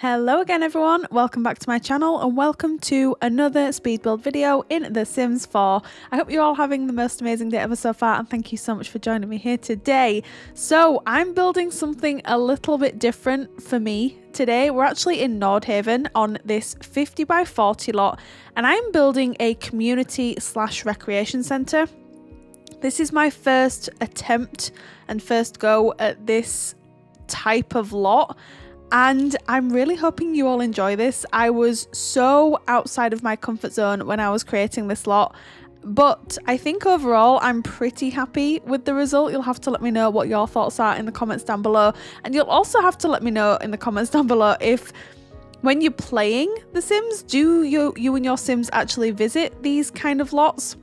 Hello again everyone, welcome back to my channel and welcome to another speed build video in The Sims 4. I hope you're all having the most amazing day ever so far and thank you so much for joining me here today. So I'm building something a little bit different for me today. We're actually in Nordhaven on this 50 by 40 lot and I'm building a community / recreation centre. This is my first attempt and first go at this type of lot. And I'm really hoping you all enjoy this. I was so outside of my comfort zone when I was creating this lot, but I think overall I'm pretty happy with the result. You'll have to let me know what your thoughts are in the comments down below. And you'll also have to let me know in the comments down below if when you're playing The Sims, do you and your Sims actually visit these kind of lots?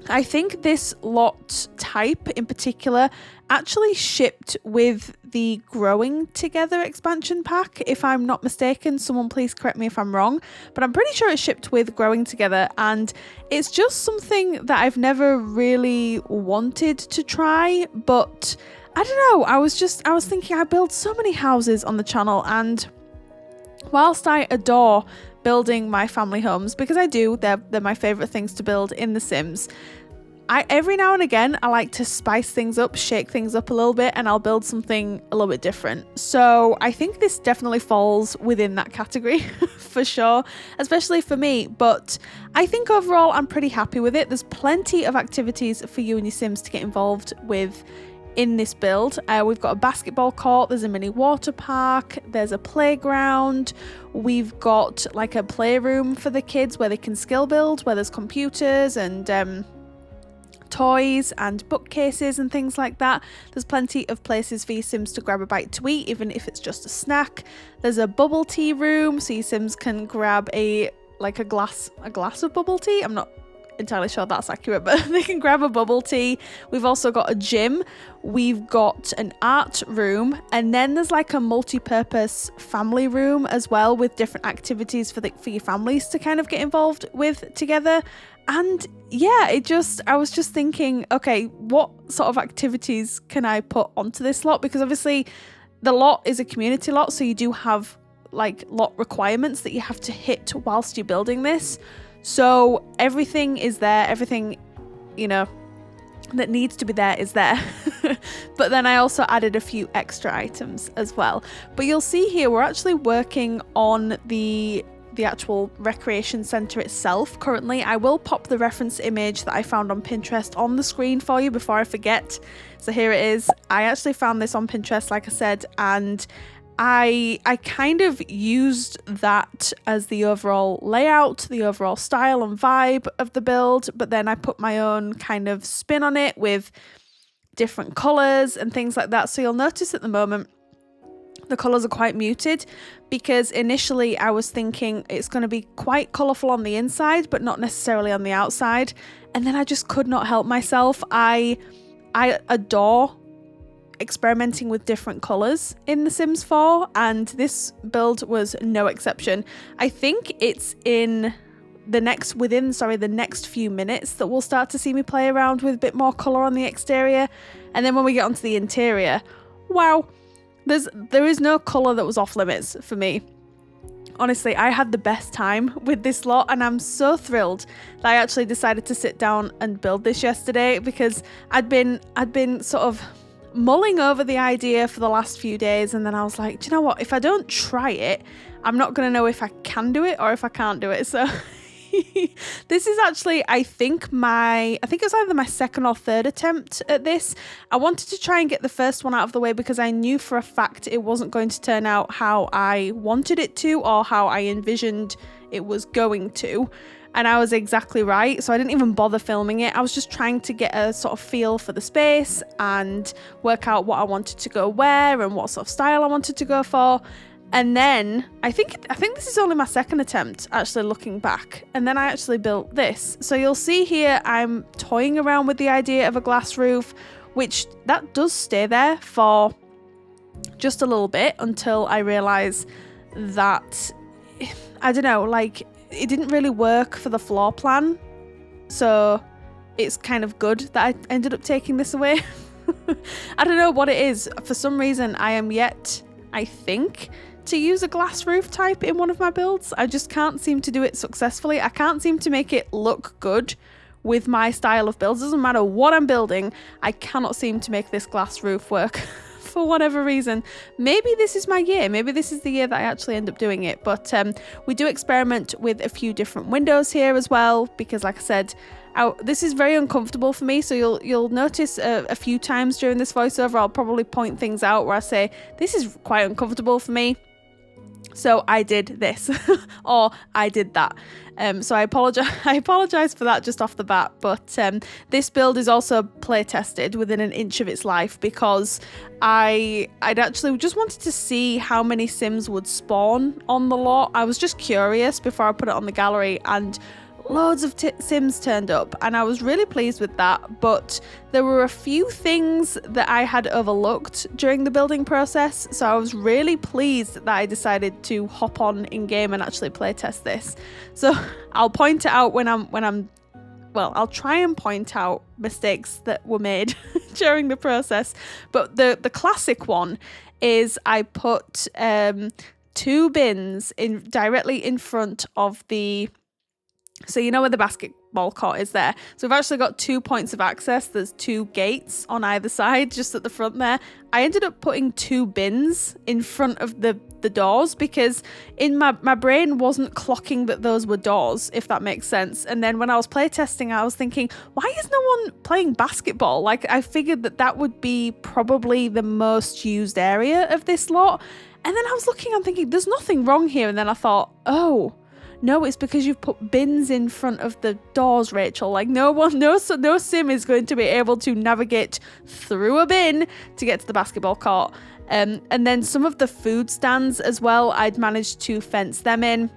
I think this lot type in particular actually shipped with the Growing Together expansion pack, if I'm not mistaken. Someone please correct me if I'm wrong, but I'm pretty sure it shipped with Growing Together, and it's just something that I've never really wanted to try. But I don't know, I was thinking I build so many houses on the channel, and whilst I adore building my family homes, because I do, they're my favourite things to build in The Sims, every now and again I like to spice things up, shake things up a little bit, and I'll build something a little bit different. So I think this definitely falls within that category for sure, especially for me, but I think overall I'm pretty happy with it. There's plenty of activities for you and your Sims to get involved with in this build. We've got a basketball court, there's a mini water park, there's a playground, we've got like a playroom for the kids where they can skill build, where there's computers and toys and bookcases and things like that. There's plenty of places for your Sims to grab a bite to eat, even if it's just a snack. There's a bubble tea room, so your Sims can grab a glass of bubble tea. I'm not entirely sure that's accurate, but they can grab a bubble tea. We've also got a gym, we've got an art room, and then there's like a multi-purpose family room as well with different activities for your families to kind of get involved with together. And yeah, I was just thinking, okay, what sort of activities can I put onto this lot? Because obviously the lot is a community lot, so you do have like lot requirements that you have to hit whilst you're building this. So everything is there, everything, you know, that needs to be there is there. But then I also added a few extra items as well. But you'll see here we're actually working on the actual recreation centre itself currently. I will pop the reference image that I found on Pinterest on the screen for you before I forget. So here it is. I actually found this on Pinterest, like I said, and I kind of used that as the overall layout, the overall style and vibe of the build, but then I put my own kind of spin on it with different colours and things like that. So you'll notice at the moment the colours are quite muted, because initially I was thinking it's going to be quite colourful on the inside but not necessarily on the outside, and then I just could not help myself. I adore experimenting with different colours in The Sims 4, and this build was no exception. I think it's in the next few minutes that we'll start to see me play around with a bit more colour on the exterior, and then when we get onto the interior, wow, there is no colour that was off limits for me. Honestly, I had the best time with this lot, and I'm so thrilled that I actually decided to sit down and build this yesterday, because I'd been sort of mulling over the idea for the last few days, and then I was like, do you know what, if I don't try it, I'm not going to know if I can do it or if I can't do it. So this is actually, I think it was either my second or third attempt at this. I wanted to try and get the first one out of the way because I knew for a fact it wasn't going to turn out how I wanted it to or how I envisioned it was going to. And I was exactly right, so I didn't even bother filming it. I was just trying to get a sort of feel for the space and work out what I wanted to go where and what sort of style I wanted to go for. And then I think this is only my second attempt, actually, looking back. And then I actually built this. So you'll see here I'm toying around with the idea of a glass roof, which that does stay there for just a little bit until I realise that, I don't know, like, it didn't really work for the floor plan. So it's kind of good that I ended up taking this away. I don't know what it is. For some reason, I am yet, I think, to use a glass roof type in one of my builds. I just can't seem to do it successfully. I can't seem to make it look good with my style of builds. Doesn't matter what I'm building, I cannot seem to make this glass roof work for whatever reason. Maybe this is my year. Maybe this is the year that I actually end up doing it. But we do experiment with a few different windows here as well, because like I said, this is very uncomfortable for me. So you'll notice a few times during this voiceover, I'll probably point things out where I say, this is quite uncomfortable for me. So I did this or I did that. So I apologize for that just off the bat. But this build is also play tested within an inch of its life, because I'd actually just wanted to see how many Sims would spawn on the lot. I was just curious before I put it on the gallery, and loads of Sims turned up, and I was really pleased with that. But there were a few things that I had overlooked during the building process, so I was really pleased that I decided to hop on in game and actually play test this. So I'll point it out I'll try and point out mistakes that were made during the process. But the classic one is I put 2 bins directly in front of the, so you know where the basketball court is there. So we've actually got 2 points of access. There's 2 gates on either side, just at the front there. I ended up putting 2 bins in front of the doors, because in my brain wasn't clocking that those were doors, if that makes sense. And then when I was playtesting, I was thinking, why is no one playing basketball? Like, I figured that would be probably the most used area of this lot. And then I was looking, I'm thinking, there's nothing wrong here. And then I thought, oh, no, it's because you've put bins in front of the doors, Rachel. Like, no sim is going to be able to navigate through a bin to get to the basketball court. And then some of the food stands as well, I'd managed to fence them in.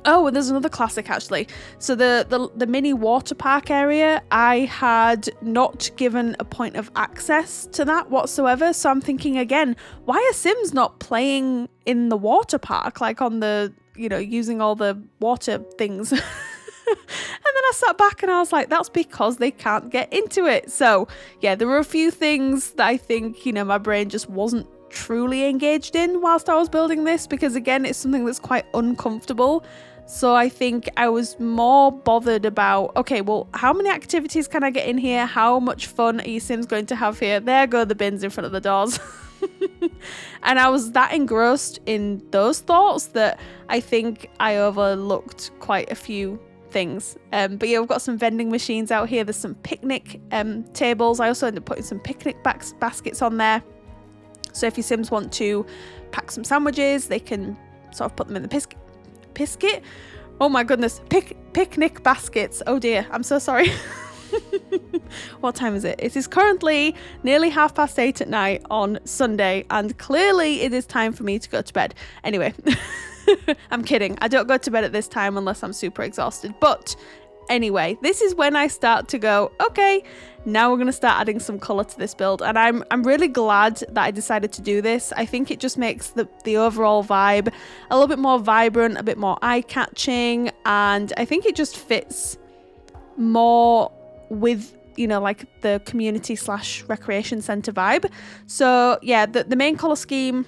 Oh, and there's another classic actually. So the mini water park area, I had not given a point of access to that whatsoever. So I'm thinking again, why are Sims not playing in the water park, like on the, using all the water things? And then I sat back and I was like, that's because they can't get into it. So yeah, there were a few things that I think, my brain just wasn't truly engaged in whilst I was building this, because again, it's something that's quite uncomfortable. So I think I was more bothered about, okay, well, how many activities can I get in here? How much fun are you Sims going to have here? There go the bins in front of the doors. And I was that engrossed in those thoughts that I think I overlooked quite a few things. But yeah, we've got some vending machines out here. There's some picnic tables. I also ended up putting some picnic baskets on there. So if your Sims want to pack some sandwiches, they can sort of put them in the pisket. Oh my goodness, picnic baskets. Oh dear, I'm so sorry. What time is it? It is currently nearly 8:30 at night on Sunday, and clearly it is time for me to go to bed. Anyway, I'm kidding. I don't go to bed at this time unless I'm super exhausted. But anyway, this is when I start to go, okay, now we're going to start adding some colour to this build. And I'm really glad that I decided to do this. I think it just makes the overall vibe a little bit more vibrant, a bit more eye-catching, and I think it just fits more with, like the community/recreation centre vibe. So yeah, the main colour scheme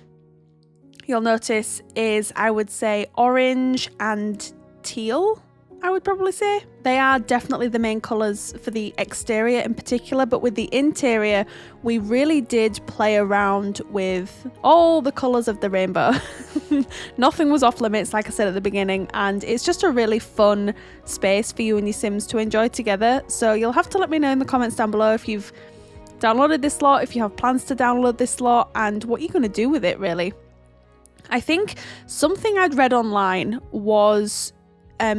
you'll notice is, I would say, orange and teal. I would probably say they are definitely the main colours for the exterior in particular, but with the interior we really did play around with all the colours of the rainbow. Nothing was off limits, like I said at the beginning, and it's just a really fun space for you and your Sims to enjoy together. So you'll have to let me know in the comments down below if you've downloaded this lot, if you have plans to download this lot, and what you're going to do with it really. I think something I'd read online was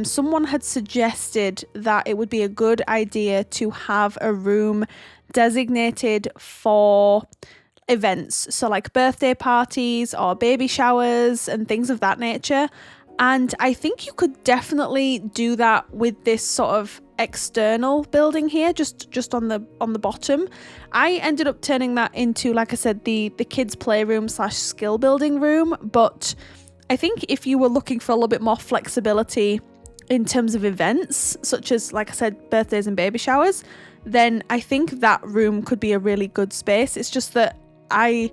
someone had suggested that it would be a good idea to have a room designated for events, so like birthday parties or baby showers and things of that nature. And I think you could definitely do that with this sort of external building here, just on the bottom. I ended up turning that into, like I said, the kids playroom / skill building room. But I think if you were looking for a little bit more flexibility in terms of events, such as, like I said, birthdays and baby showers, then I think that room could be a really good space. It's just that I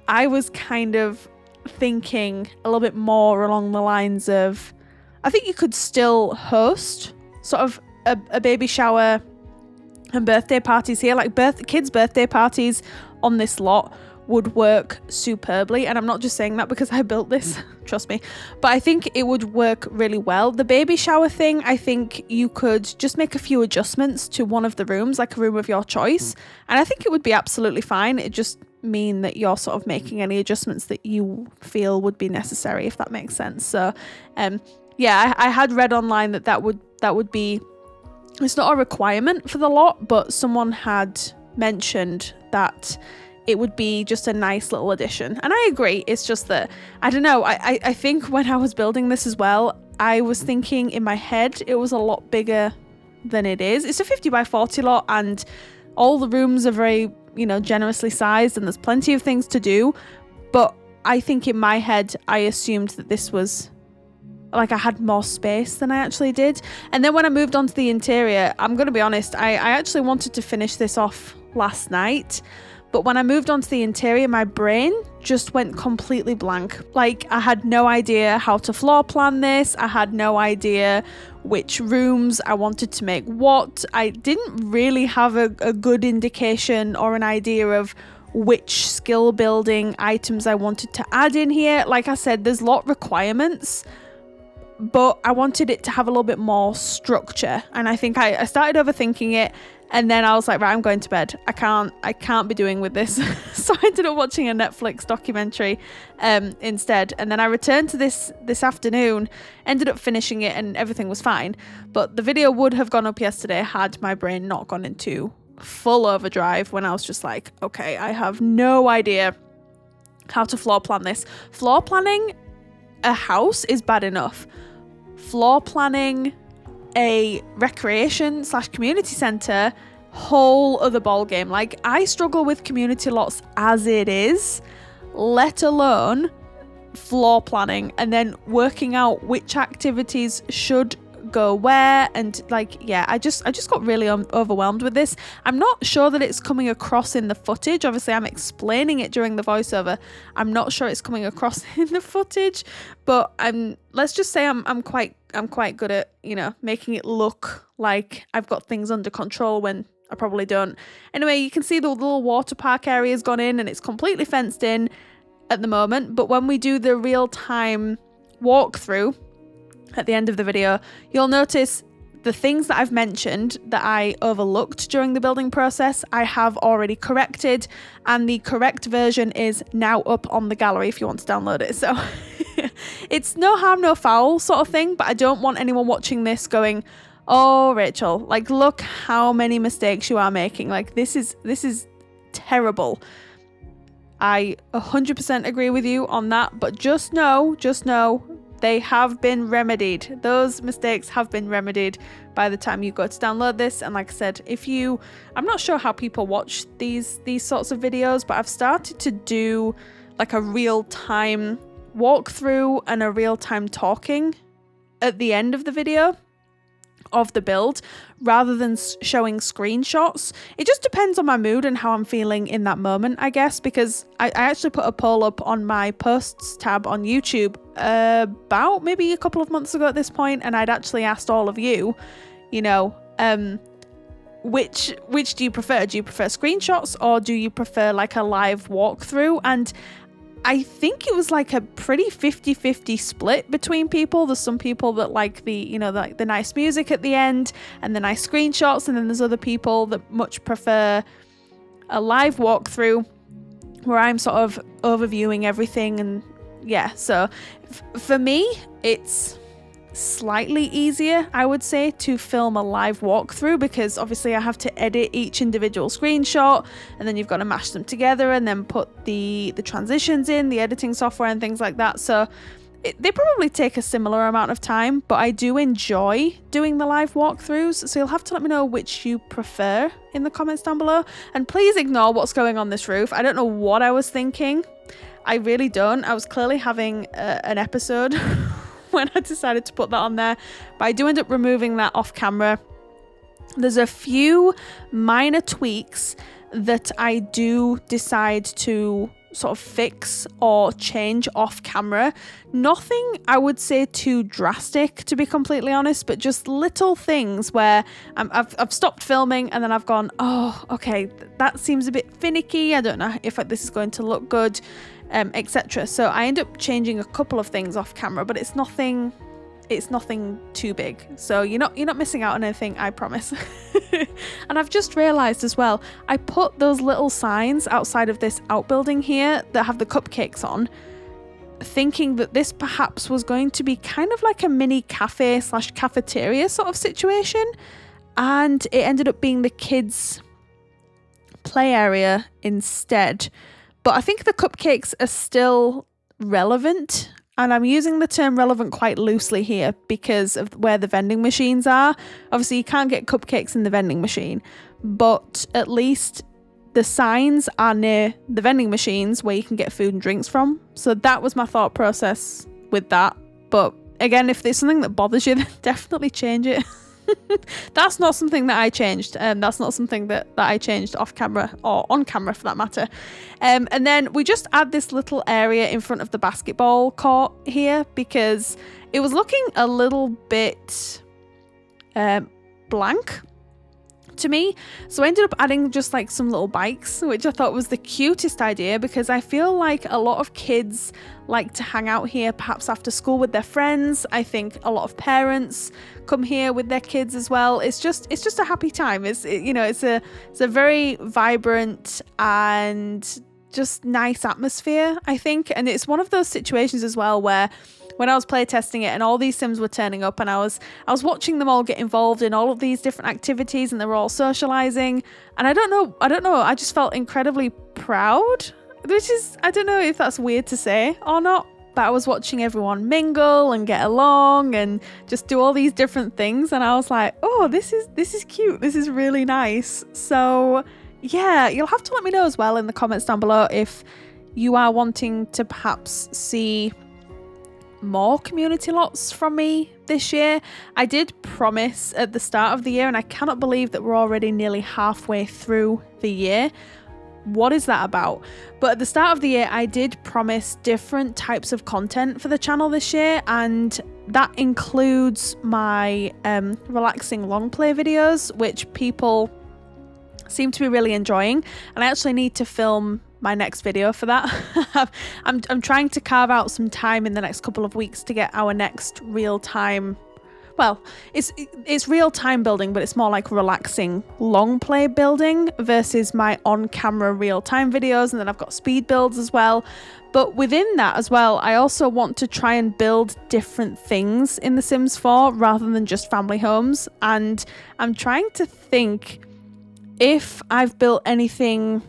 was kind of thinking a little bit more along the lines of, I think you could still host sort of a baby shower and birthday parties here. Like kids' birthday parties on this lot would work superbly. And I'm not just saying that because I built this, trust me, but I think it would work really well. The baby shower thing, I think you could just make a few adjustments to one of the rooms, like a room of your choice. And I think it would be absolutely fine. It just mean that you're sort of making any adjustments that you feel would be necessary, if that makes sense. So yeah, I had read online that would be, it's not a requirement for the lot, but someone had mentioned that it would be just a nice little addition. And I agree. It's just that, I don't know, I think when I was building this as well, I was thinking in my head it was a lot bigger than it is. It's a 50 by 40 lot and all the rooms are very, generously sized and there's plenty of things to do. But I think in my head, I assumed that this was like I had more space than I actually did. And then when I moved on to the interior, I'm going to be honest, I actually wanted to finish this off last night. But when I moved on to the interior, my brain just went completely blank. Like I had no idea how to floor plan this. I had no idea which rooms I wanted to make what. I didn't really have a good indication or an idea of which skill building items I wanted to add in here. Like I said, there's a lot of requirements, but I wanted it to have a little bit more structure. And I think I started overthinking it. And then I was like, right, I'm going to bed. I can't be doing with this. So I ended up watching a Netflix documentary instead. And then I returned to this afternoon, ended up finishing it and everything was fine. But the video would have gone up yesterday had my brain not gone into full overdrive when I was just like, okay, I have no idea how to floor plan this. Floor planning a house is bad enough. Floor planning a recreation / community center, whole other ball game. Like I struggle with community lots as it is, let alone floor planning and then working out which activities should go where. And like, yeah, I just got really overwhelmed with this. I'm not sure that it's coming across in the footage. Obviously I'm explaining it during the voiceover. I'm not sure it's coming across in the footage, but let's just say I'm quite good at, making it look like I've got things under control when I probably don't. Anyway, you can see the little water park area's gone in and it's completely fenced in at the moment. But when we do the real-time walkthrough at the end of the video, you'll notice the things that I've mentioned that I overlooked during the building process, I have already corrected, and the correct version is now up on the gallery if you want to download it. So it's no harm, no foul sort of thing, but I don't want anyone watching this going, oh, Rachel, like, look how many mistakes you are making. Like, this is terrible. I 100% agree with you on that, but just know, they have been remedied. Those mistakes have been remedied by the time you go to download this. And like I said, I'm not sure how people watch these sorts of videos, but I've started to do like a real-time walkthrough and a real-time talking at the end of the video of the build rather than showing screenshots. It just depends on my mood and how I'm feeling in that moment, I guess, because I actually put a poll up on my posts tab on YouTube about maybe a couple of months ago at this point, and I'd actually asked all of you, which do you prefer? Do you prefer screenshots or do you prefer like a live walkthrough? And I think it was like a pretty 50-50 split between people. There's some people that like the nice music at the end and the nice screenshots, and then there's other people that much prefer a live walkthrough where I'm sort of overviewing everything. And yeah, so for me, it's slightly easier, I would say, to film a live walkthrough, because obviously I have to edit each individual screenshot and then you've got to mash them together and then put the transitions in, the editing software and things like that. So they probably take a similar amount of time, but I do enjoy doing the live walkthroughs. So you'll have to let me know which you prefer in the comments down below. And please ignore what's going on this roof. I don't know what I was thinking. I really don't. I was clearly having an episode when I decided to put that on there, but I do end up removing that off camera. There's a few minor tweaks that I do decide to sort of fix or change off camera. Nothing I would say too drastic, to be completely honest, but just little things where I've stopped filming and then I've gone, oh, okay, that seems a bit finicky. I don't know if this is going to look good, etc. So I end up changing a couple of things off camera, but it's nothing too big, so you're not missing out on anything, I promise. And I've just realized as well, I put those little signs outside of this outbuilding here that have the cupcakes on, thinking that this perhaps was going to be kind of like a mini cafe / cafeteria sort of situation, and it ended up being the kids' play area instead. But I think the cupcakes are still relevant. And I'm using the term relevant quite loosely here because of where the vending machines are. Obviously, you can't get cupcakes in the vending machine, but at least the signs are near the vending machines where you can get food and drinks from. So that was my thought process with that. But again, if there's something that bothers you, then definitely change it. That's not something that I changed. That's not something that I changed off camera or on camera for that matter. And then we just add this little area in front of the basketball court here because it was looking a little bit blank to me. So I ended up adding just like some little bikes, which I thought was the cutest idea because I feel like a lot of kids like to hang out here perhaps after school with their friends. I think a lot of parents come here with their kids as well. It's just a happy time. It's a very vibrant and just nice atmosphere, I think. And it's one of those situations as well where when I was playtesting it and all these Sims were turning up and I was watching them all get involved in all of these different activities and they were all socializing, and I don't know, I just felt incredibly proud, which is, I don't know if that's weird to say or not, but I was watching everyone mingle and get along and just do all these different things, and I was like, oh, this is cute, this is really nice. So yeah, you'll have to let me know as well in the comments down below if you are wanting to perhaps see more community lots from me this year. I did promise at the start of the year, and I cannot believe that we're already nearly halfway through the year. What is that about? But at the start of the year, I did promise different types of content for the channel this year, and that includes my relaxing long play videos, which people seem to be really enjoying, and I actually need to film my next video for that. I'm trying to carve out some time in the next couple of weeks to get our next real-time, well, it's real-time building, but it's more like relaxing long play building versus my on-camera real-time videos, and then I've got speed builds as well. But within that as well, I also want to try and build different things in The Sims 4 rather than just family homes, and I'm trying to think if I've built anything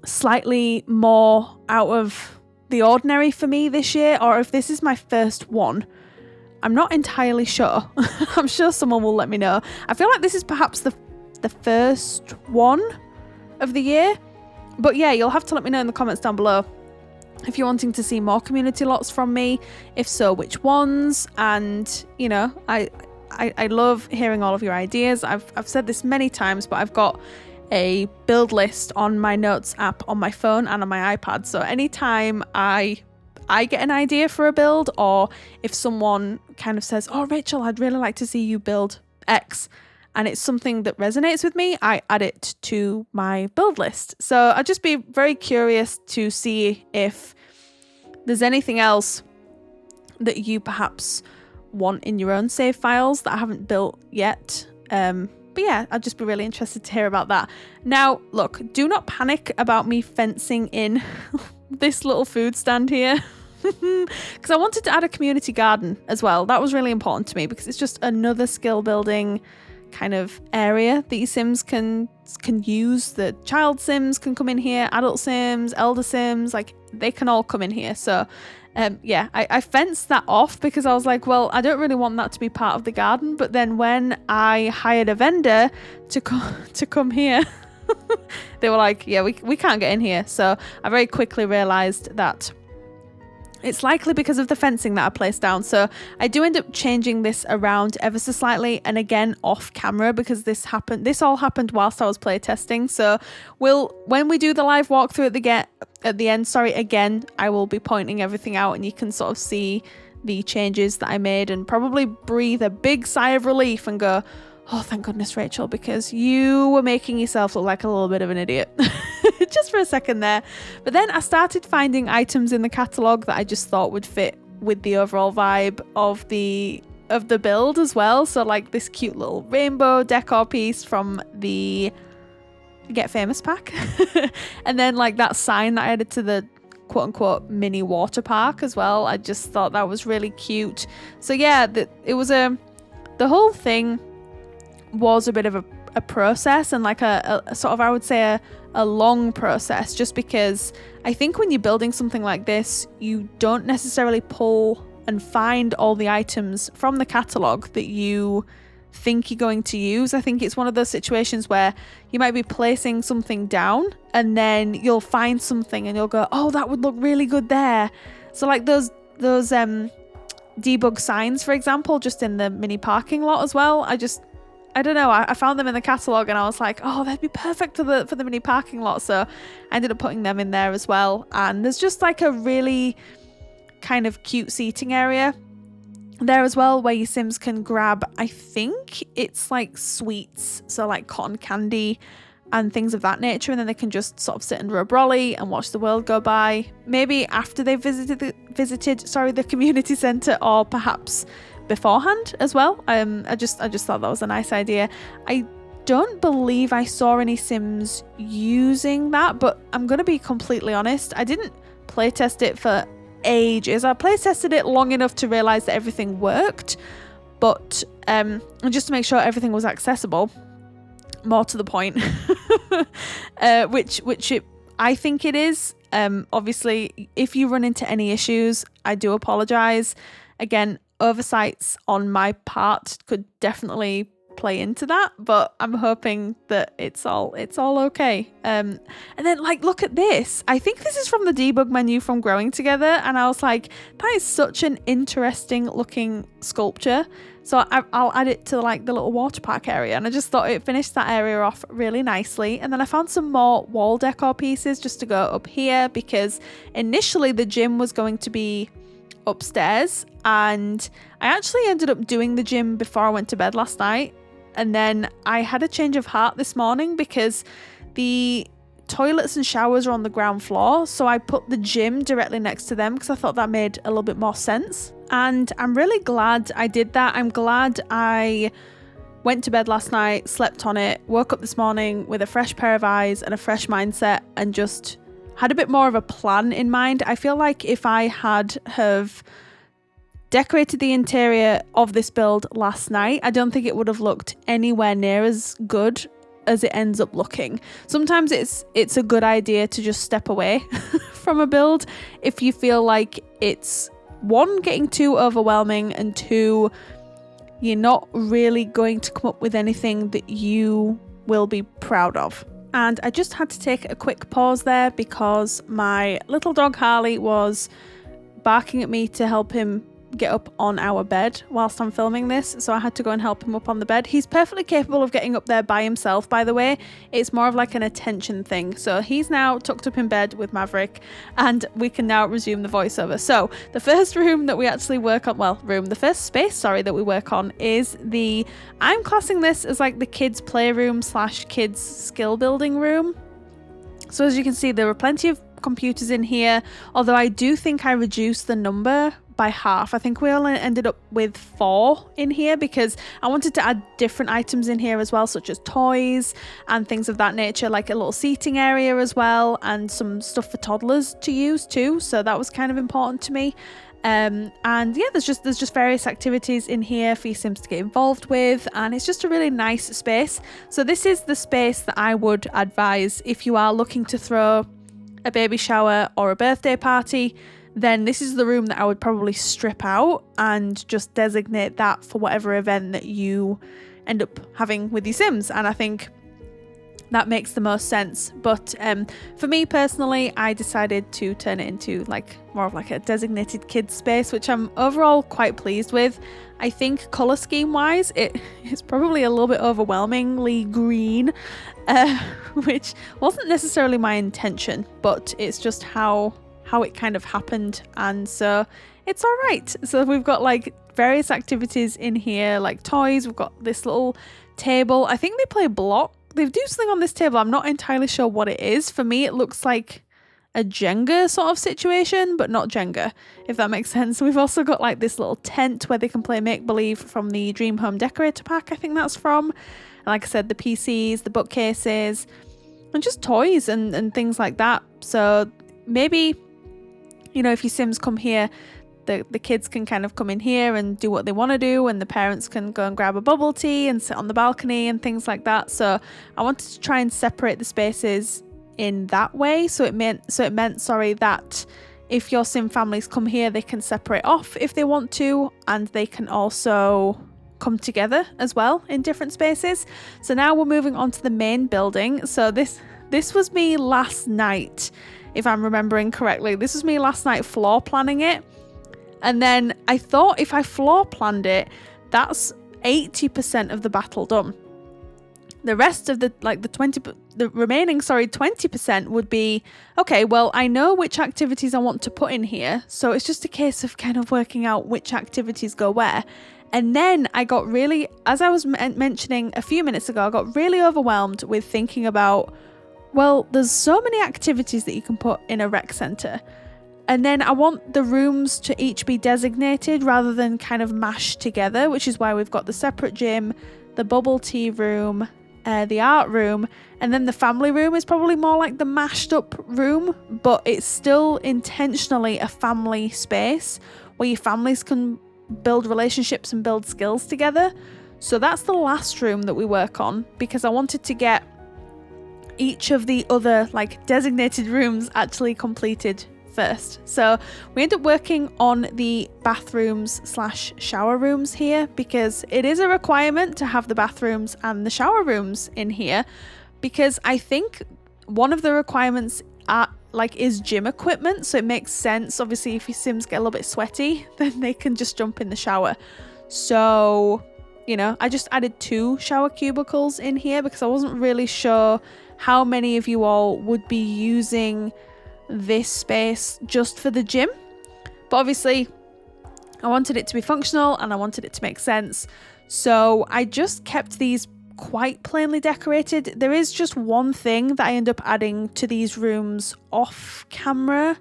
slightly more out of the ordinary for me this year, or if this is my first one. I'm not entirely sure. I'm sure someone will let me know. I feel like this is perhaps the first one of the year, but yeah, you'll have to let me know in the comments down below if you're wanting to see more community lots from me, if so, which ones. And you know, I love hearing all of your ideas. I've said this many times, but I've got a build list on my notes app on my phone and on my iPad. So anytime I get an idea for a build, or if someone kind of says, oh, Rachel, I'd really like to see you build X, and it's something that resonates with me, I add it to my build list. So I'd just be very curious to see if there's anything else that you perhaps want in your own save files that I haven't built yet. But yeah, I'd just be really interested to hear about that. Now, look, do not panic about me fencing in this little food stand here. Because I wanted to add a community garden as well. That was really important to me because it's just another skill building kind of area that your Sims can use. The child Sims can come in here, adult Sims, elder Sims, like they can all come in here. So yeah, I fenced that off because I was like, well, I don't really want that to be part of the garden. But then when I hired a vendor to come here, they were like, yeah, we can't get in here. So I very quickly realized that It's likely because of the fencing that I placed down. So I do end up changing this around ever so slightly, and again off camera, because this all happened whilst I was playtesting. So when we do the live walkthrough at the end, again, I will be pointing everything out and you can sort of see the changes that I made and probably breathe a big sigh of relief and go, oh, thank goodness, Rachel, because you were making yourself look like a little bit of an idiot. Just for a second there. But then I started finding items in the catalogue that I just thought would fit with the overall vibe of the build as well. So like this cute little rainbow decor piece from the Get Famous pack. And then like that sign that I added to the quote unquote mini water park as well. I just thought that was really cute. So yeah, it was the whole thing was a bit of a process, and like a sort of, I would say a long process, just because I think when you're building something like this, you don't necessarily pull and find all the items from the catalogue that you think you're going to use. I think it's one of those situations where you might be placing something down and then you'll find something and you'll go, oh, that would look really good there. So like those debug signs, for example, just in the mini parking lot as well, I don't know, I found them in the catalogue and I was like, oh, that'd be perfect for the mini parking lot. So I ended up putting them in there as well. And there's just like a really kind of cute seating area there as well, where your Sims can grab, I think it's like sweets, so like cotton candy and things of that nature, and then they can just sort of sit under a brolly and watch the world go by, maybe after they've visited the community centre, or perhaps beforehand as well. I just thought that was a nice idea. I don't believe I saw any Sims using that, but I'm gonna be completely honest, I didn't playtest it for ages. I playtested it long enough to realise that everything worked, but just to make sure everything was accessible, more to the point, which I think it is. Obviously, if you run into any issues, I do apologise. Again, oversights on my part could definitely play into that, but I'm hoping that it's all okay. And then like, look at this. I think this is from the debug menu from Growing Together, and I was like, that is such an interesting looking sculpture. So I'll add it to like the little water park area, and I just thought it finished that area off really nicely. And then I found some more wall decor pieces just to go up here, because initially the gym was going to be upstairs, and I actually ended up doing the gym before I went to bed last night. And then I had a change of heart this morning because the toilets and showers are on the ground floor, so I put the gym directly next to them because I thought that made a little bit more sense. And I'm really glad I did that. I'm glad I went to bed last night, slept on it, woke up this morning with a fresh pair of eyes and a fresh mindset, and just had a bit more of a plan in mind. I feel like if I have decorated the interior of this build last night, I don't think it would have looked anywhere near as good as it ends up looking. Sometimes it's a good idea to just step away from a build if you feel like it's, one, getting too overwhelming, and two, you're not really going to come up with anything that you will be proud of. And I just had to take a quick pause there because my little dog Harley was barking at me to help him get up on our bed whilst I'm filming this, so I had to go and help him up on the bed. He's perfectly capable of getting up there by himself, by the way. It's more of like an attention thing. So he's now tucked up in bed with Maverick, and we can now resume the voiceover. So the first room that we actually work on, the first space, that we work on is I'm classing this as like the kids playroom / kids skill building room. So as you can see, there are plenty of computers in here, although I do think I reduced the number by half. I think we only ended up with 4 in here because I wanted to add different items in here as well, such as toys and things of that nature, like a little seating area as well, and some stuff for toddlers to use too, so that was kind of important to me. And yeah, there's just various activities in here for your Sims to get involved with, and it's just a really nice space. So this is the space that I would advise if you are looking to throw a baby shower or a birthday party. Then this is the room that I would probably strip out and just designate that for whatever event that you end up having with your Sims. And I think that makes the most sense. But for me personally, I decided to turn it into like more of like a designated kids space, which I'm overall quite pleased with. I think color scheme wise, it's probably a little bit overwhelmingly green, which wasn't necessarily my intention, but it's just how it kind of happened. And so it's all right. So we've got like various activities in here, like toys. We've got this little table. I think they play block. They do something on this table. I'm not entirely sure what it is. For me, it looks like a Jenga sort of situation, but not Jenga, if that makes sense. We've also got like this little tent where they can play make-believe from the Dream Home Decorator pack, I think that's from. And like I said, the PCs, the bookcases, and just toys and things like that. So maybe, you know, if your Sims come here, the kids can kind of come in here and do what they want to do, and the parents can go and grab a bubble tea and sit on the balcony and things like that. So I wanted to try and separate the spaces in that way. So it meant that if your Sim families come here, they can separate off if they want to, and they can also come together as well in different spaces. So now we're moving on to the main building. So this was me last night, if I'm remembering correctly. This was me last night floor planning it. And then I thought if I floor planned it, that's 80% of the battle done. The rest of the remaining 20% would be, okay, well, I know which activities I want to put in here. So it's just a case of kind of working out which activities go where. And then I got really, as I was mentioning a few minutes ago, I got really overwhelmed with thinking about, well, there's so many activities that you can put in a rec centre. And then I want the rooms to each be designated rather than kind of mashed together, which is why we've got the separate gym, the bubble tea room, the art room, and then the family room is probably more like the mashed up room, but it's still intentionally a family space where your families can build relationships and build skills together. So that's the last room that we work on, because I wanted to get each of the other like designated rooms actually completed first. So we end up working on the bathrooms / shower rooms here, because it is a requirement to have the bathrooms and the shower rooms in here, because I think one of the requirements is gym equipment. So it makes sense, obviously, if your Sims get a little bit sweaty, then they can just jump in the shower. So, you know, I just added 2 shower cubicles in here because I wasn't really sure how many of you all would be using this space just for the gym. But obviously I wanted it to be functional and I wanted it to make sense. So I just kept these quite plainly decorated. There is just one thing that I end up adding to these rooms off camera,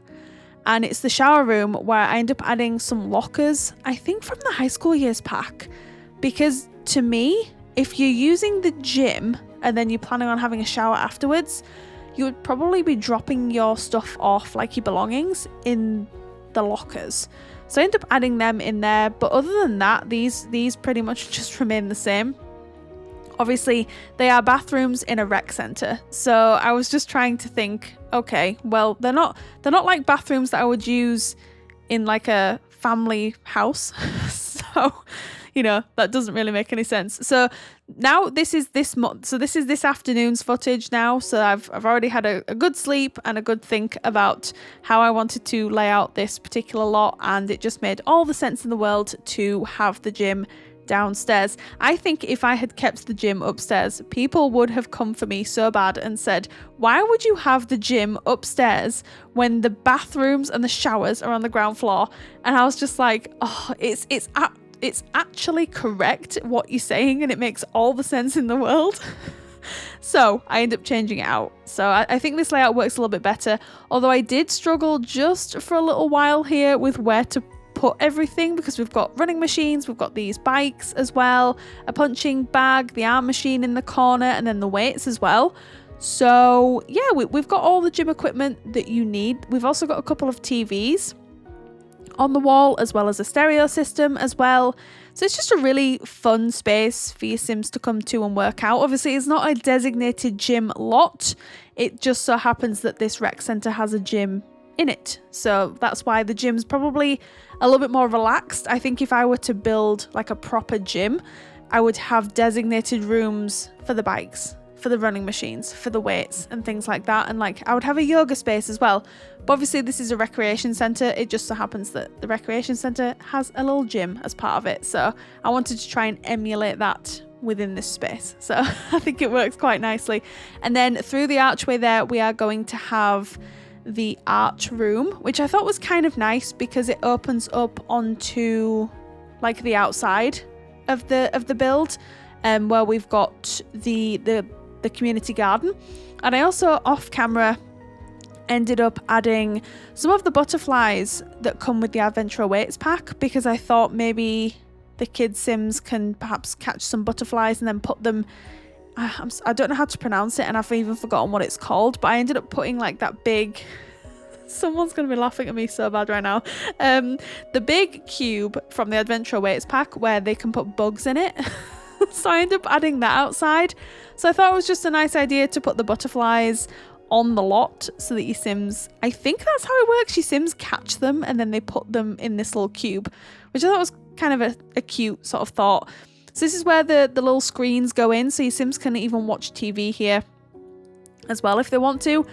and it's the shower room, where I end up adding some lockers, I think from the high school years pack, because to me, if you're using the gym and then you're planning on having a shower afterwards, you would probably be dropping your stuff off, like your belongings, in the lockers. So I end up adding them in there. But other than that, these pretty much just remain the same. Obviously, they are bathrooms in a rec centre. So I was just trying to think, okay, well, they're not like bathrooms that I would use in like a family house. So, you know, that doesn't really make any sense. So now this is this afternoon's footage now. So I've already had a good sleep and a good think about how I wanted to lay out this particular lot, and it just made all the sense in the world to have the gym downstairs. I think if I had kept the gym upstairs, people would have come for me so bad and said, why would you have the gym upstairs when the bathrooms and the showers are on the ground floor? And I was just like, oh, it's actually correct what you're saying, and it makes all the sense in the world. So I end up changing it out. So I think this layout works a little bit better, although I did struggle just for a little while here with where to put everything, because we've got running machines, we've got these bikes as well, a punching bag, the arm machine in the corner, and then the weights as well. So yeah, we've got all the gym equipment that you need. We've also got a couple of TVs on the wall, as well as a stereo system as well. So it's just a really fun space for your Sims to come to and work out. Obviously, it's not a designated gym lot. It just so happens that this rec centre has a gym in it. So that's why the gym's probably a little bit more relaxed. I think if I were to build like a proper gym, I would have designated rooms for the bikes, for the running machines, for the weights and things like that. And like I would have a yoga space as well. But obviously this is a recreation centre. It just so happens that the recreation centre has a little gym as part of it. So I wanted to try and emulate that within this space. So I think it works quite nicely. And then through the archway there, we are going to have the art room, which I thought was kind of nice because it opens up onto like the outside of the build, where we've got the community garden. And I also off camera ended up adding some of the butterflies that come with the Adventure Awaits pack, because I thought maybe the kids Sims can perhaps catch some butterflies and then put them, I don't know how to pronounce it, and I've even forgotten what it's called, but I ended up putting like that big, someone's going to be laughing at me so bad right now, the big cube from the Adventure Awaits pack where they can put bugs in it. So I ended up adding that outside. So I thought it was just a nice idea to put the butterflies on the lot so that your Sims, I think that's how it works, your Sims catch them and then they put them in this little cube, which I thought was kind of a cute sort of thought. So this is where the little screens go in, so your Sims can even watch TV here as well if they want to.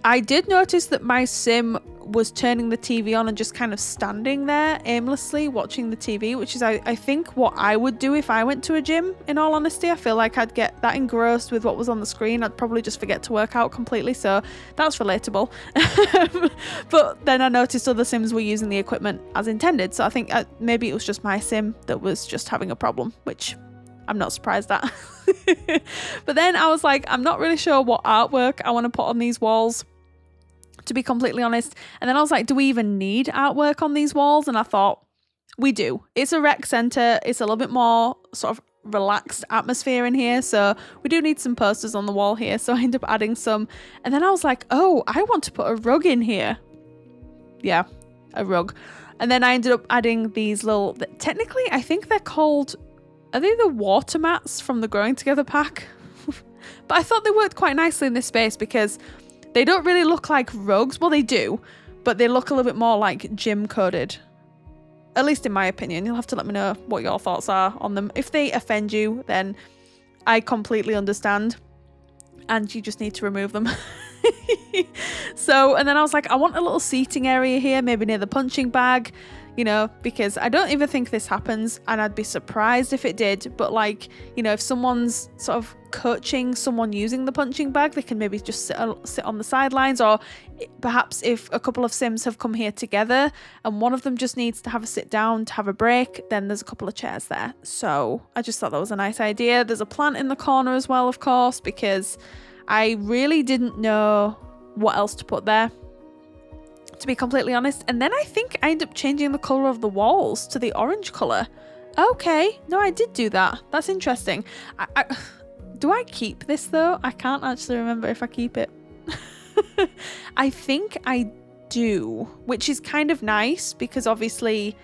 I did notice that my Sim was turning the TV on and just kind of standing there aimlessly watching the TV, which is I think what I would do if I went to a gym, in all honesty. I feel like I'd get that engrossed with what was on the screen. I'd probably just forget to work out completely, so that's relatable. But then I noticed other Sims were using the equipment as intended, so I think maybe it was just my Sim that was just having a problem, which I'm not surprised at. But then I was like, I'm not really sure what artwork I want to put on these walls, to be completely honest. And then I was like, do we even need artwork on these walls? And I thought, we do. It's a rec centre. It's a little bit more sort of relaxed atmosphere in here. So we do need some posters on the wall here. So I ended up adding some. And then I was like, oh, I want to put a rug in here. Yeah, a rug. And then I ended up adding these little, technically, I think they're called, are they the water mats from the Growing Together pack? But I thought they worked quite nicely in this space because they don't really look like rugs. Well, they do, but they look a little bit more like gym coded. At least in my opinion. You'll have to let me know what your thoughts are on them. If they offend you, then I completely understand. And you just need to remove them. So, and then I was like, I want a little seating area here, maybe near the punching bag, you know, because I don't even think this happens and I'd be surprised if it did. But like, you know, if someone's sort of coaching someone using the punching bag, they can maybe just sit on the sidelines, or perhaps if a couple of Sims have come here together and one of them just needs to have a sit down to have a break, then there's a couple of chairs there. So I just thought that was a nice idea. There's a plant in the corner as well, of course, because I really didn't know what else to put there, to be completely honest. And then I think I ended up changing the colour of the walls to the orange colour. Okay, no, I did do that. That's interesting. Do I keep this though? I can't actually remember if I keep it. I think I do, which is kind of nice because obviously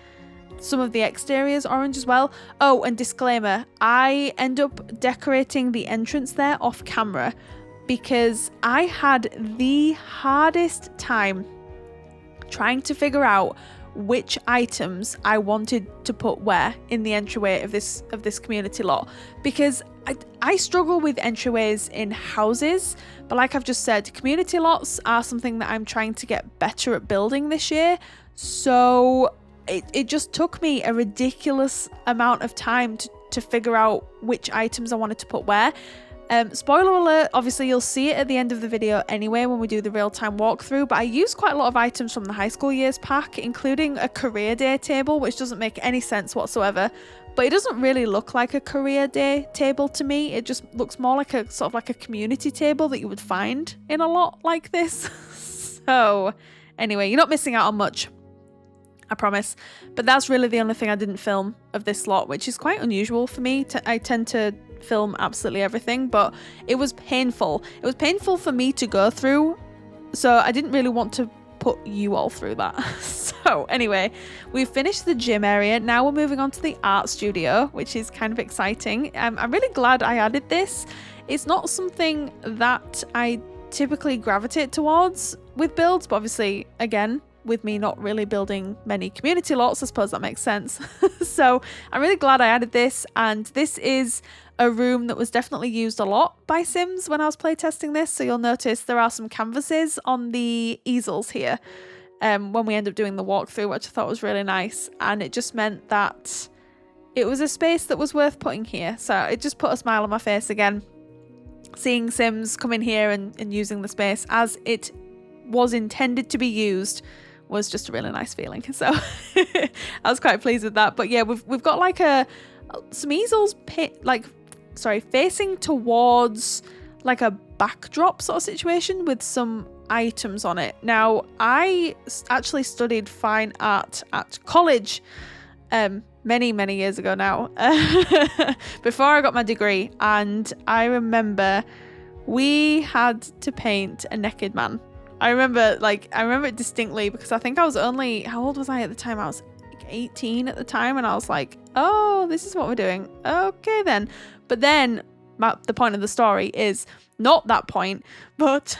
some of the exterior is orange as well. Oh, and disclaimer, I end up decorating the entrance there off camera because I had the hardest time trying to figure out which items I wanted to put where in the entryway of this community lot, because I struggle with entryways in houses, but like I've just said, community lots are something that I'm trying to get better at building this year. So it just took me a ridiculous amount of time to figure out which items I wanted to put where. Spoiler alert, obviously you'll see it at the end of the video anyway when we do the real-time walkthrough, but I used quite a lot of items from the high school years pack, including a career day table, which doesn't make any sense whatsoever, but it doesn't really look like a career day table to me. It just looks more like a sort of like a community table that you would find in a lot like this. So anyway, you're not missing out on much, I promise. But that's really the only thing I didn't film of this lot, which is quite unusual for me. I tend to film absolutely everything, but it was painful. It was painful for me to go through, so I didn't really want to put you all through that. So anyway, we've finished the gym area. Now we're moving on to the art studio, which is kind of exciting. I'm really glad I added this. It's not something that I typically gravitate towards with builds, but obviously, again, with me not really building many community lots, I suppose that makes sense. So I'm really glad I added this, and this is a room that was definitely used a lot by Sims when I was playtesting this. So you'll notice there are some canvases on the easels here when we end up doing the walkthrough, which I thought was really nice. And it just meant that it was a space that was worth putting here. So it just put a smile on my face again, seeing Sims come in here and using the space as it was intended to be used was just a really nice feeling. So I was quite pleased with that. But yeah, we've got like some easels facing towards like a backdrop sort of situation with some items on it. Now, I actually studied fine art at college many years ago now, before I got my degree, and I remember we had to paint a naked man. I remember it distinctly because I think I was only, how old was I at the time? I was 18 at the time, and I was like, oh, this is what we're doing. Okay then. But then the point of the story is not that point, but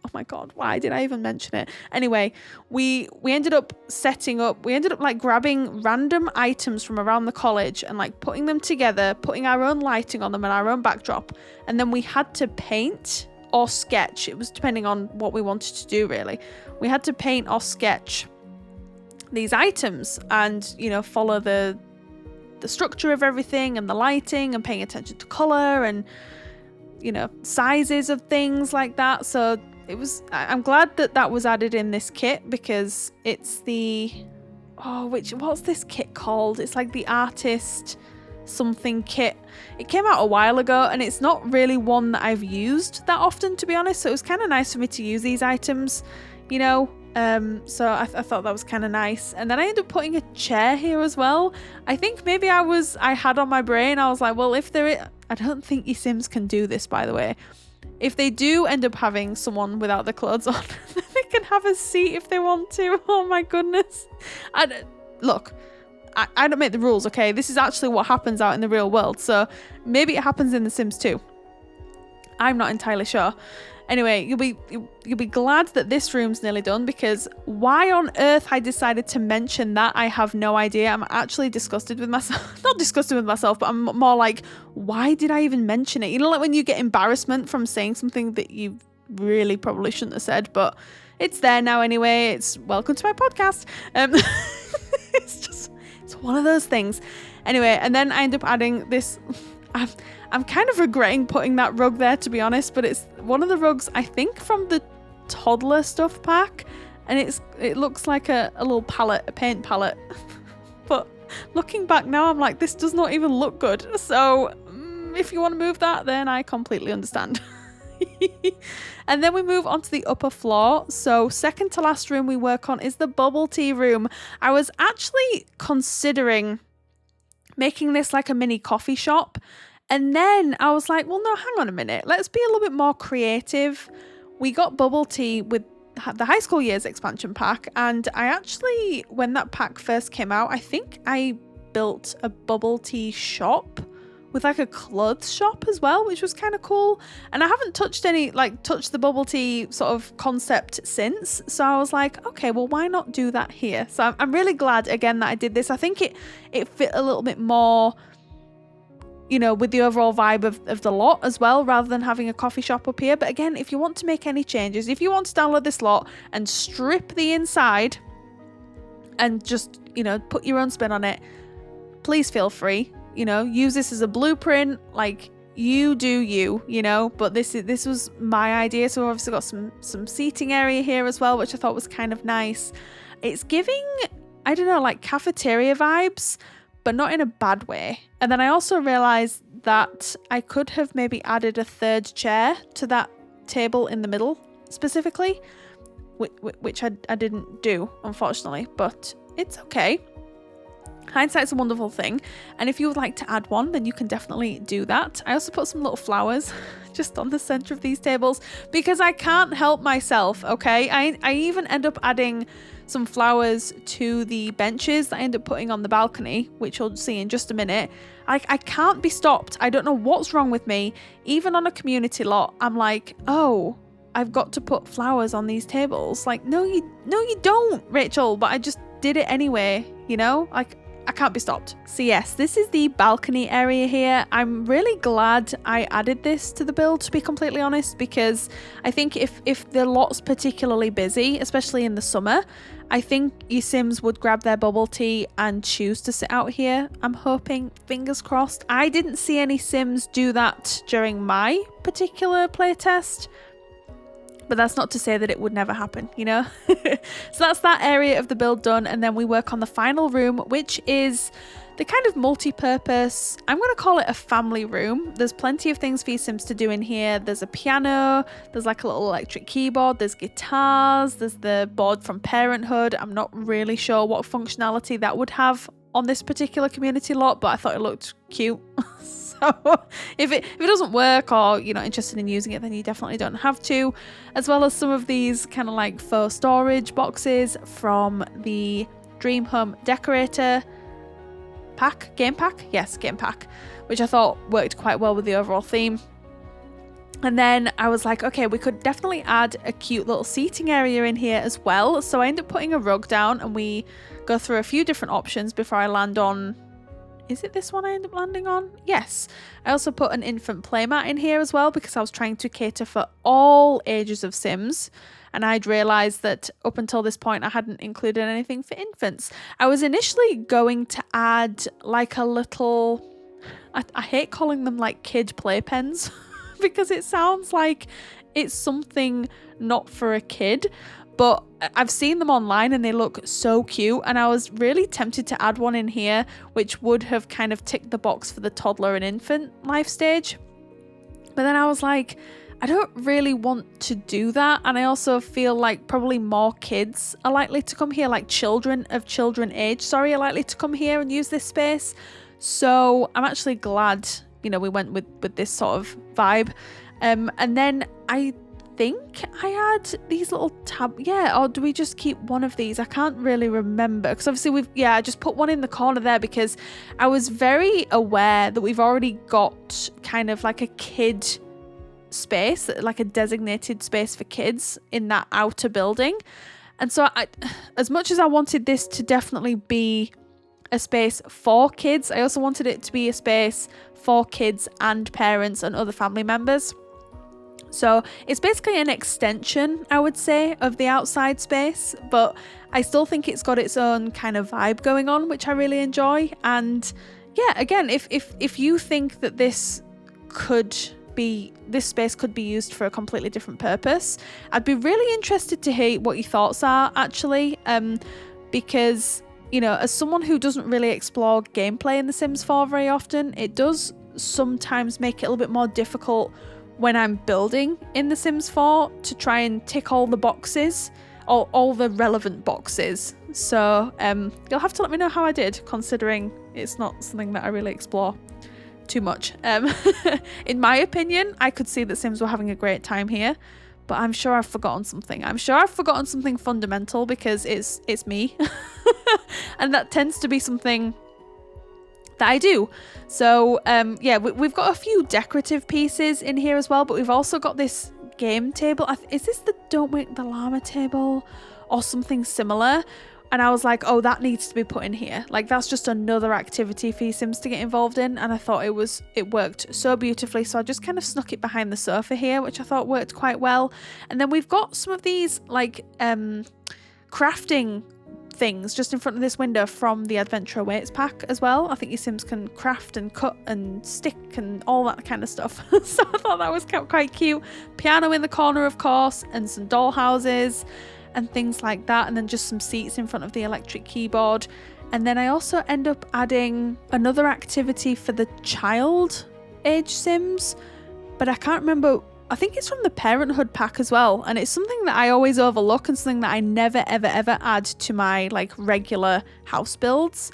oh my god, why did I even mention it? Anyway, we ended up like grabbing random items from around the college and like putting them together, putting our own lighting on them and our own backdrop, and then we had to paint or sketch. It was depending on what we wanted to do, really. We had to paint or sketch these items and, you know, follow the structure of everything and the lighting and paying attention to color and, you know, sizes of things like that. So I'm glad that was added in this kit, because it's what's this kit called? It's like the artist something kit. It came out a while ago, and it's not really one that I've used that often, to be honest. So it was kind of nice for me to use these items, you know. So I thought that was kind of nice. And then I ended up putting a chair here as well. I think maybe I had on my brain, I was like, well, I don't think your Sims can do this, by the way. If they do end up having someone without their clothes on, they can have a seat if they want to. Oh my goodness. Look, I don't make the rules, okay? This is actually what happens out in the real world. So maybe it happens in The Sims too. I'm not entirely sure. Anyway, you'll be glad that this room's nearly done, because why on earth I decided to mention that, I have no idea. I'm actually disgusted with myself. Not disgusted with myself, but I'm more like, why did I even mention it? You know, like when you get embarrassment from saying something that you really probably shouldn't have said, but it's there now anyway. It's welcome to my podcast. It's one of those things. Anyway, and then I end up adding this. I'm kind of regretting putting that rug there, to be honest, but it's one of the rugs, I think, from the toddler stuff pack, and it looks like a little palette, a paint palette. But looking back now, I'm like, this does not even look good. So if you want to move that, then I completely understand. And then we move on to the upper floor. So second to last room we work on is the bubble tea room. I was actually considering making this like a mini coffee shop. And then I was like, well, no, hang on a minute. Let's be a little bit more creative. We got bubble tea with the high school years expansion pack. And I actually, when that pack first came out, I think I built a bubble tea shop with like a clothes shop as well, which was kind of cool. And I haven't touched the bubble tea sort of concept since. So I was like, okay, well, why not do that here? So I'm really glad again that I did this. I think it fit a little bit more, you know, with the overall vibe of the lot as well, rather than having a coffee shop up here. But again, if you want to make any changes, if you want to download this lot and strip the inside and just, you know, put your own spin on it, please feel free. You know, use this as a blueprint, like you do you know, but this was my idea. So we've obviously got some seating area here as well, which I thought was kind of nice. It's giving, I don't know, like cafeteria vibes, but not in a bad way. And then I also realized that I could have maybe added a third chair to that table in the middle specifically, which I didn't do, unfortunately, but it's okay. Hindsight's a wonderful thing, and if you would like to add one, then you can definitely do that. I also put some little flowers just on the center of these tables because I can't help myself, okay? I even end up adding some flowers to the benches that I end up putting on the balcony, which you'll see in just a minute. I can't be stopped. I don't know what's wrong with me. Even on a community lot, I'm like, oh, I've got to put flowers on these tables. Like, no, you don't, Rachel, but I just did it anyway, you know? Like, I can't be stopped. So yes, this is the balcony area here. I'm really glad I added this to the build, to be completely honest, because I think if the lot's particularly busy, especially in the summer, I think your Sims would grab their bubble tea and choose to sit out here. I'm hoping, fingers crossed. I didn't see any Sims do that during my particular playtest, but that's not to say that it would never happen, you know? So that's that area of the build done, and then we work on the final room, which is the kind of multi-purpose, I'm going to call it a family room. There's plenty of things for your Sims to do in here. There's a piano, there's like a little electric keyboard, there's guitars, there's the board from Parenthood. I'm not really sure what functionality that would have on this particular community lot, but I thought it looked cute. So if it doesn't work, or you're not interested in using it, then you definitely don't have to. As well as some of these kind of like faux storage boxes from the Dream Home Decorator game pack, which I thought worked quite well with the overall theme. And then I was like, okay, we could definitely add a cute little seating area in here as well. So I end up putting a rug down, and we go through a few different options before I land on, is it this one I end up landing on? Yes. I also put an infant playmat in here as well, because I was trying to cater for all ages of Sims. And I'd realised that up until this point I hadn't included anything for infants. I was initially going to add like a little, I hate calling them like kid playpens because it sounds like it's something not for a kid, but I've seen them online and they look so cute, and I was really tempted to add one in here which would have kind of ticked the box for the toddler and infant life stage. But then I was like, I don't really want to do that, and I also feel like probably more kids are likely to come here, like children age are likely to come here and use this space. So I'm actually glad, you know, we went with this sort of vibe. And then I think I had these little or do we just keep one of these? I can't really remember, because obviously I just put one in the corner there because I was very aware that we've already got kind of like a kid space, like a designated space for kids in that outer building. And so as much as I wanted this to definitely be a space for kids, I also wanted it to be a space for kids and parents and other family members. So it's basically an extension, I would say, of the outside space, but I still think it's got its own kind of vibe going on, which I really enjoy. And yeah, again, if you think that this space could be used for a completely different purpose, I'd be really interested to hear what your thoughts are, actually, because, you know, as someone who doesn't really explore gameplay in The Sims 4 very often, it does sometimes make it a little bit more difficult when I'm building in The Sims 4 to try and tick all the boxes, all the relevant boxes. So you'll have to let me know how I did, considering it's not something that I really explore too much. In my opinion, I could see that Sims were having a great time here, but I'm sure I've forgotten something. I'm sure I've forgotten something fundamental, because it's me. And that tends to be something that I do. So yeah, we've got a few decorative pieces in here as well, but we've also got this game table. Is this the Don't Wake the Llama table or something similar? And I was like, oh, that needs to be put in here. Like, that's just another activity for your Sims to get involved in. And I thought it worked so beautifully. So I just kind of snuck it behind the sofa here, which I thought worked quite well. And then we've got some of these like crafting things just in front of this window from the Adventure Awaits pack as well. I think your Sims can craft and cut and stick and all that kind of stuff. So I thought that was quite cute. Piano in the corner, of course, and some doll houses and things like that, and then just some seats in front of the electric keyboard. And then I also end up adding another activity for the child age Sims, but I can't remember. I think it's from the Parenthood pack as well, and it's something that I always overlook and something that I never ever add to my like regular house builds.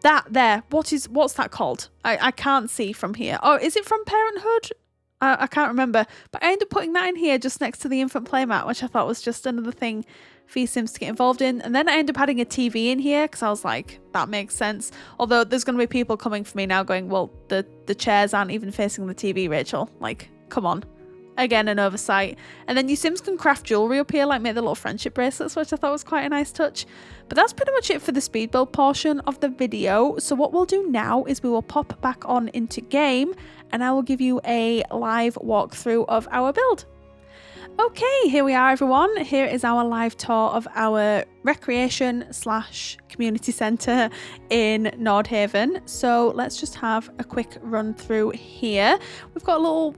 What's that called? I can't see from here. Oh, is it from Parenthood? I can't remember, but I ended up putting that in here just next to the infant playmat, which I thought was just another thing for your Sims to get involved in. And then I ended up adding a TV in here because I was like, that makes sense. Although there's going to be people coming for me now going, well, the chairs aren't even facing the TV, Rachel. Like, come on. Again, an oversight. And then your Sims can craft jewellery up here, like make the little friendship bracelets, which I thought was quite a nice touch. But that's pretty much it for the speed build portion of the video. So what we'll do now is we will pop back on into game and I will give you a live walkthrough of our build. Okay, here we are everyone. Here is our live tour of our recreation / community centre in Nordhaven. So let's just have a quick run through here. We've got a little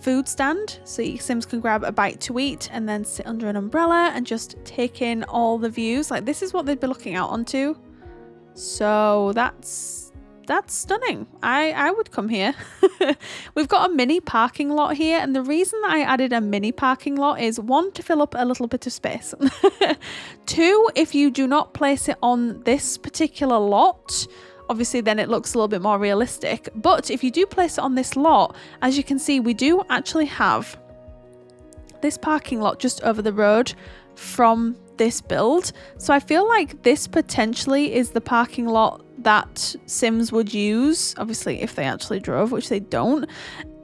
food stand so your Sims can grab a bite to eat and then sit under an umbrella and just take in all the views. Like, this is what they'd be looking out onto. So that's stunning. I would come here. We've got a mini parking lot here, and the reason that I added a mini parking lot is 1, to fill up a little bit of space. 2, if you do not place it on this particular lot, obviously then it looks a little bit more realistic, but if you do place it on this lot, as you can see, we do actually have this parking lot just over the road from this build. So I feel like this potentially is the parking lot that Sims would use, obviously if they actually drove, which they don't,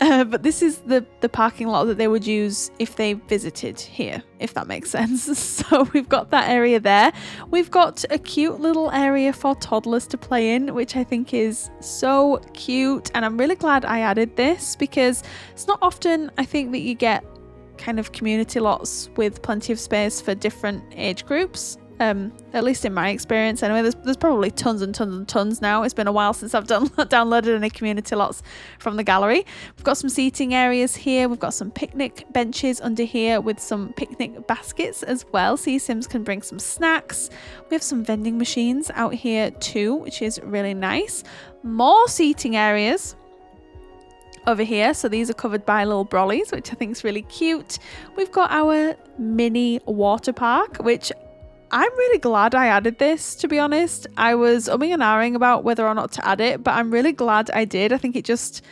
but this is the parking lot that they would use if they visited here, if that makes sense. So we've got that area there. We've got a cute little area for toddlers to play in, which I think is so cute, and I'm really glad I added this because it's not often I think that you get kind of community lots with plenty of space for different age groups, at least in my experience anyway. There's probably tons and tons and tons now. It's been a while since I've downloaded any community lots from the gallery. We've got some seating areas here. We've got some picnic benches under here with some picnic baskets as well, so your Sims can bring some snacks. We have some vending machines out here too, which is really nice. More seating areas over here, so these are covered by little brollies, which I think is really cute. We've got our mini water park, which I'm really glad I added this, to be honest. I was umming and ahhing about whether or not to add it, but I'm really glad I did. I think it just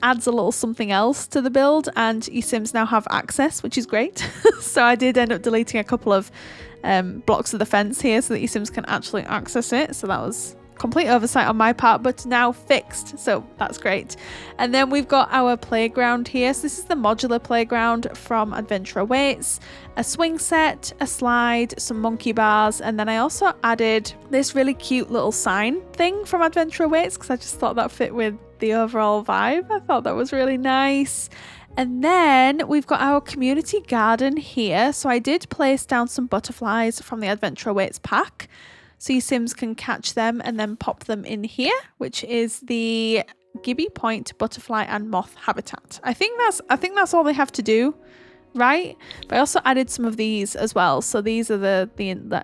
adds a little something else to the build, and your Sims now have access, which is great. So I did end up deleting a couple of blocks of the fence here so that your Sims can actually access it. So that was complete oversight on my part, but now fixed, so that's great. And then we've got our playground here. So this is the modular playground from Adventure Awaits. A swing set, a slide, some monkey bars, and then I also added this really cute little sign thing from Adventure Awaits because I just thought that fit with the overall vibe. I thought that was really nice. And then we've got our community garden here. So I did place down some butterflies from the Adventure Awaits pack, so your Sims can catch them and then pop them in here, which is the Gibby Point butterfly and moth habitat. I think that's all they have to do, right? But I also added some of these as well. So these are the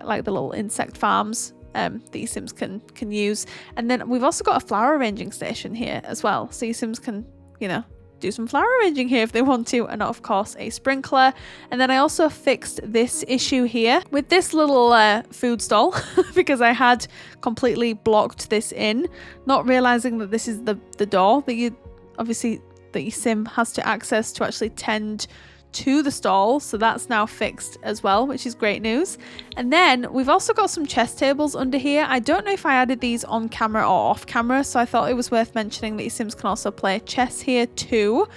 like the little insect farms that your Sims can use. And then we've also got a flower arranging station here as well, so your Sims can, you know, do some flower arranging here if they want to, and of course a sprinkler. And then I also fixed this issue here with this little food stall because I had completely blocked this in, not realizing that this is the door that your Sim has to access to actually tend to the stall. So that's now fixed as well, which is great news. And then we've also got some chess tables under here. I don't know if I added these on camera or off camera, so I thought it was worth mentioning that your Sims can also play chess here too.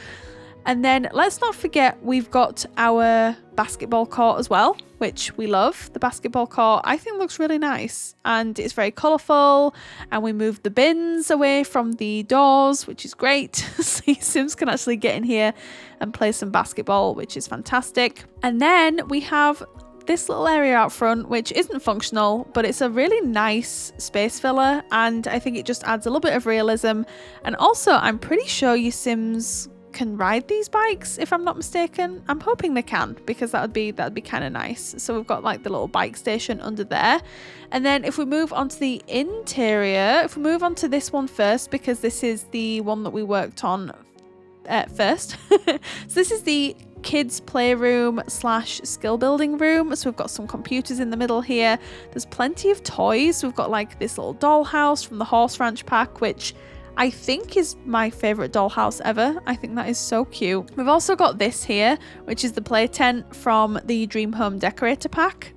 And then let's not forget we've got our basketball court as well, which we love. The basketball court I think looks really nice and it's very colourful, and we moved the bins away from the doors, which is great. So your Sims can actually get in here and play some basketball, which is fantastic. And then we have this little area out front, which isn't functional, but it's a really nice space filler, and I think it just adds a little bit of realism. And also I'm pretty sure your Sims can ride these bikes, if I'm not mistaken. I'm hoping they can, because that'd be kind of nice. So we've got like the little bike station under there. And then if we move on to the interior, if we move on to this one first, because this is the one that we worked on first. So this is the kids playroom / skill building room. So we've got some computers in the middle here. There's plenty of toys. We've got like this little dollhouse from the horse ranch pack, which I think is my favorite dollhouse ever. I think that is so cute. We've also got this here, which is the play tent from the Dream Home Decorator pack.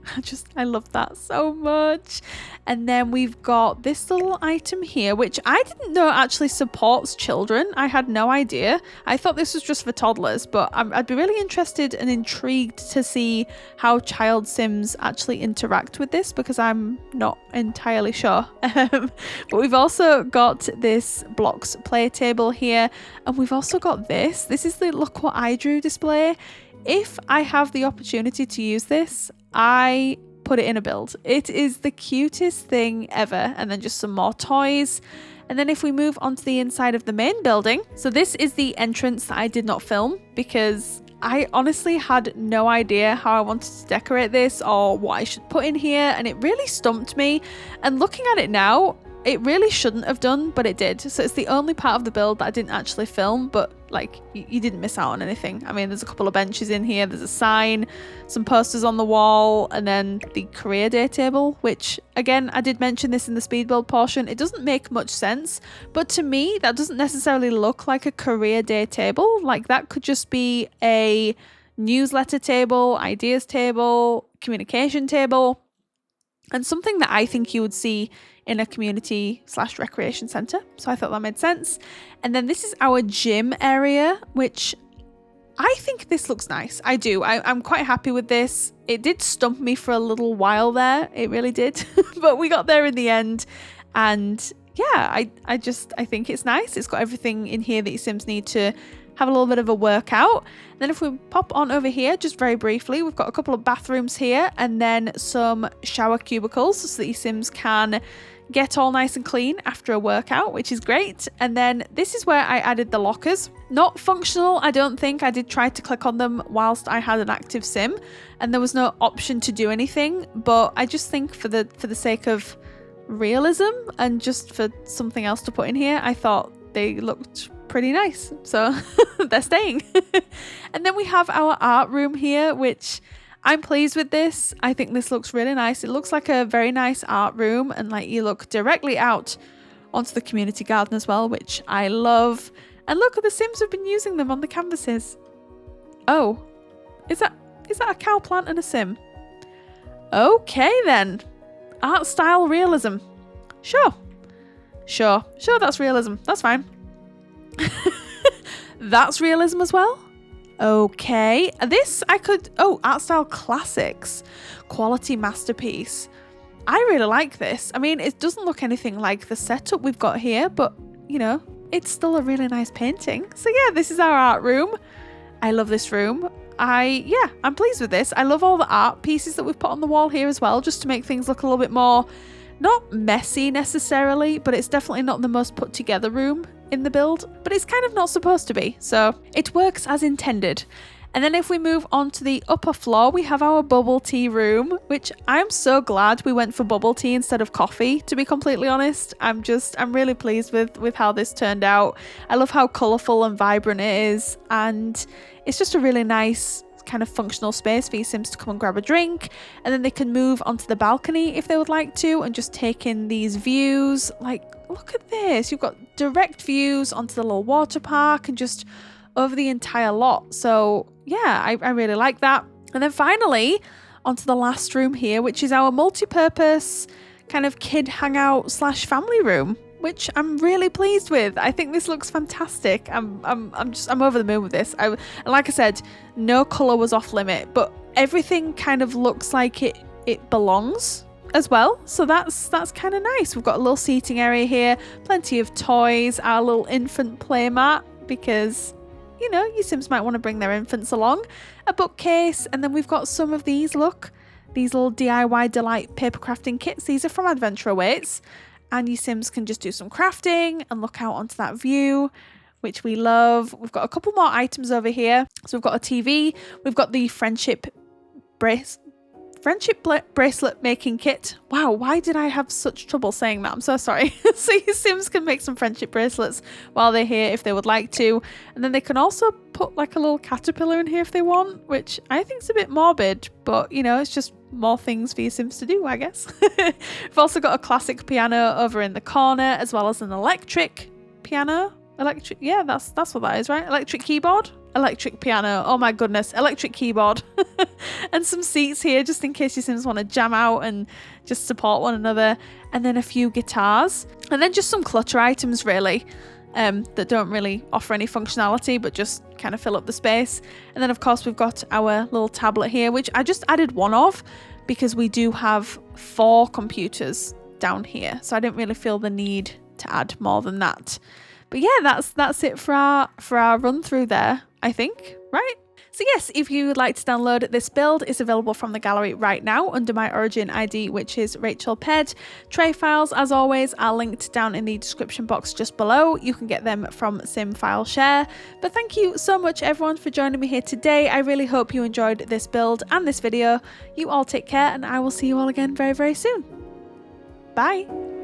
I love that so much. And then we've got this little item here, which I didn't know actually supports children. I had no idea. I thought this was just for toddlers, but I'd be really interested and intrigued to see how child Sims actually interact with this, because I'm not entirely sure. But we've also got this blocks play table here, and we've also got this. This is the Look What I Drew display. If I have the opportunity to use this, I put it in a build. It is the cutest thing ever. And then just some more toys. And then if we move onto the inside of the main building, so this is the entrance that I did not film because I honestly had no idea how I wanted to decorate this or what I should put in here, and it really stumped me. And looking at it now, it really shouldn't have done, but it did. So it's the only part of the build that I didn't actually film, but like you didn't miss out on anything. I mean, there's a couple of benches in here, there's a sign, some posters on the wall, and then the career day table, which again, I did mention this in the speed build portion. It doesn't make much sense, but to me, that doesn't necessarily look like a career day table. Like that could just be a newsletter table, ideas table, communication table, and something that I think you would see in a community/recreation centre. So I thought that made sense. And then this is our gym area, which I think this looks nice. I do. I'm quite happy with this. It did stump me for a little while there. It really did. But we got there in the end. And yeah, I think it's nice. It's got everything in here that your Sims need to have a little bit of a workout. Then if we pop on over here, just very briefly, we've got a couple of bathrooms here and then some shower cubicles so that your Sims can get all nice and clean after a workout, which is great. And then this is where I added the lockers. Not functional, I don't think. I did try to click on them whilst I had an active Sim and there was no option to do anything, but I just think for the sake of realism and just for something else to put in here, I thought they looked pretty nice, so they're staying. And then we have our art room here, which I'm pleased with this. I think this looks really nice. It looks like a very nice art room, and like you look directly out onto the community garden as well, which I love. And look, the Sims have been using them on the canvases. Oh, is that a cow plant and a Sim? Okay then, art style realism. Sure, that's realism. That's fine. That's realism as well. Okay, this I could, art style classics, quality masterpiece. I really like this. I mean, it doesn't look anything like the setup we've got here, but you know, it's still a really nice painting. So yeah, this is our art room. I love this room. I'm pleased with this. I love all the art pieces that we've put on the wall here as well, just to make things look a little bit more, not messy necessarily, but it's definitely not the most put together room in the build, but it's kind of not supposed to be, so it works as intended. And then if we move on to the upper floor, we have our bubble tea room, which I'm so glad we went for bubble tea instead of coffee, to be completely honest. I'm really pleased with how this turned out. I love how colourful and vibrant it is, and it's just a really nice kind of functional space for your Sims to come and grab a drink, and then they can move onto the balcony if they would like to and just take in these views. Like, look at this, you've got direct views onto the little water park and just over the entire lot. So yeah, I really like that. And then finally onto the last room here, which is our multi-purpose kind of kid hangout / family room, which I'm really pleased with. I think this looks fantastic. I'm over the moon with this. Like I said, no color was off limit, but everything kind of looks like it belongs as well. So that's kind of nice. We've got a little seating area here, plenty of toys, our little infant play mat, because you know, your Sims might want to bring their infants along, a bookcase, and then we've got some of these, look, these little DIY Delight paper crafting kits. These are from Adventure Awaits, and your Sims can just do some crafting and look out onto that view, which we love. We've got a couple more items over here. So we've got a TV, we've got the friendship bracelet making kit. Wow, why did I have such trouble saying that? I'm so sorry. So your Sims can make some friendship bracelets while they're here if they would like to. And then they can also put like a little caterpillar in here if they want, which I think is a bit morbid, but you know, it's just more things for your Sims to do, I guess. We've also got a classic piano over in the corner, as well as an electric piano, yeah, that's what that is, right? Electric keyboard, electric piano, oh my goodness, electric keyboard. And some seats here just in case your Sims want to jam out and just support one another. And then a few guitars, and then just some clutter items really, that don't really offer any functionality but just kind of fill up the space. And then of course we've got our little tablet here, which I just added one of because we do have 4 computers down here, so I didn't really feel the need to add more than that. But yeah, that's it for our run through there, I think, right? So yes, if you would like to download this build, it's available from the gallery right now under my origin ID, which is RachelPedd. Tray files, as always, are linked down in the description box just below. You can get them from SimFileShare. But thank you so much everyone for joining me here today. I really hope you enjoyed this build and this video. You all take care, and I will see you all again very, very soon. Bye.